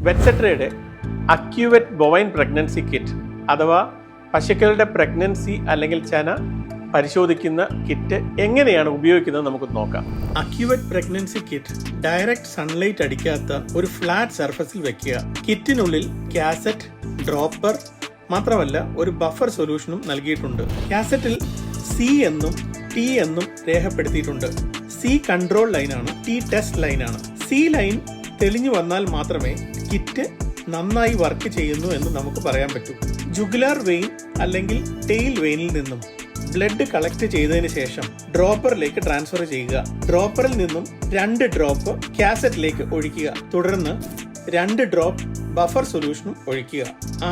വെറ്റ്സെട്രയുടെ അക്യുവറ്റ് bovine pregnancy kit അഥവാ പശുക്കളുടെ pregnancy അല്ലെങ്കിൽ ചന പരിശോധിക്കുന്ന കിറ്റ് എങ്ങനെയാണ് ഉപയോഗിക്കുന്നത് നമുക്ക് നോക്കാം. അക്യുവറ്റ് പ്രഗ്നൻസി കിറ്റ് ഡയറക്റ്റ് സൺലൈറ്റ് അടിക്കാത്ത ഒരു ഫ്ലാറ്റ് സർഫസിൽ വെക്കുക. കിറ്റിനുള്ളിൽ കാസറ്റ്, ഡ്രോപ്പർ മാത്രമല്ല ഒരു ബഫർ സൊല്യൂഷനും നൽകിയിട്ടുണ്ട്. കാസറ്റിൽ സി എന്നും ടി എന്നും രേഖപ്പെടുത്തിയിട്ടുണ്ട്. സി കൺട്രോൾ ലൈനാണ്, ടി ടെസ്റ്റ് ലൈനാണ്. സി ലൈൻ തെളിഞ്ഞു വന്നാൽ മാത്രമേ കിറ്റ് നന്നായി വർക്ക് ചെയ്യുന്നു എന്ന് നമുക്ക് പറയാൻ പറ്റൂ. ജുഗുലാർ വെയിൻ അല്ലെങ്കിൽ ടെയിൽ വെയിനിൽ നിന്നും ബ്ലഡ് കളക്ട് ചെയ്തതിന് ശേഷം ഡ്രോപ്പറിലേക്ക് ട്രാൻസ്ഫർ ചെയ്യുക. ഡ്രോപ്പറിൽ നിന്നും 2 ഡ്രോപ്പ് കാസറ്റിലേക്ക് ഒഴിക്കുക. തുടർന്ന് 2 ഡ്രോപ്പ് ബഫർ സൊല്യൂഷനും ഒഴിക്കുക.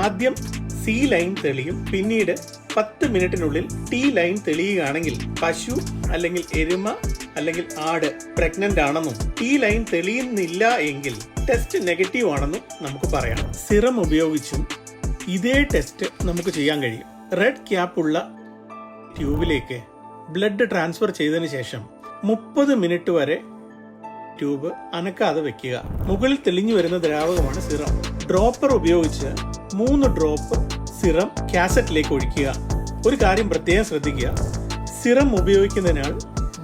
ആദ്യം സി ലൈൻ തെളിയും, പിന്നീട് 10 മിനിറ്റിനുള്ളിൽ ടി ലൈൻ തെളിയുകയാണെങ്കിൽ പശു അല്ലെങ്കിൽ എരുമ അല്ലെങ്കിൽ ആട് പ്രഗ്നന്റ് ആണെന്നും ടി ലൈൻ തെളിയുന്നില്ല എങ്കിൽ ടെസ്റ്റ് നെഗറ്റീവ് ആണെന്നും നമുക്ക് പറയാം. സിറം ഉപയോഗിച്ചും ഇതേ ടെസ്റ്റ് നമുക്ക് ചെയ്യാൻ കഴിയും. റെഡ് ക്യാപ്പ് ഉള്ള ട്യൂബിലേക്ക് ബ്ലഡ് ട്രാൻസ്ഫർ ചെയ്തതിന് ശേഷം 30 മിനിറ്റ് വരെ ട്യൂബ് അനക്കാതെ വെക്കുക. മുകളിൽ തെളിഞ്ഞു വരുന്ന ദ്രാവകമാണ് സിറം. ഡ്രോപ്പർ ഉപയോഗിച്ച് 3 ഡ്രോപ്പ് സിറം കാസറ്റിലേക്ക് ഒഴിക്കുക. ഒരു കാര്യം പ്രത്യേകം ശ്രദ്ധിക്കുക, സിറം ഉപയോഗിക്കുന്നതിനാൽ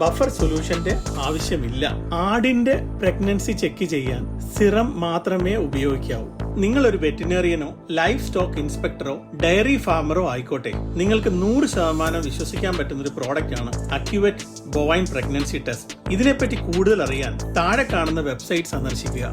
ബഫർ സൊല്യൂഷന്റെ ആവശ്യമില്ല. ആടിന്റെ പ്രഗ്നൻസി ചെക്ക് ചെയ്യാൻ സിറം മാത്രമേ ഉപയോഗിക്കാവൂ. നിങ്ങൾ ഒരു വെറ്റിനറിയനോ ലൈഫ് സ്റ്റോക്ക് ഇൻസ്പെക്ടറോ ഡയറി ഫാമറോ ആയിക്കോട്ടെ, നിങ്ങൾക്ക് 100% വിശ്വസിക്കാൻ പറ്റുന്ന ഒരു പ്രോഡക്റ്റ് ആണ് അക്യുവറ്റ് ബൊവൈൻ പ്രഗ്നൻസി ടെസ്റ്റ്. ഇതിനെപ്പറ്റി കൂടുതൽ അറിയാൻ താഴെ കാണുന്ന വെബ്സൈറ്റ് സന്ദർശിക്കുക.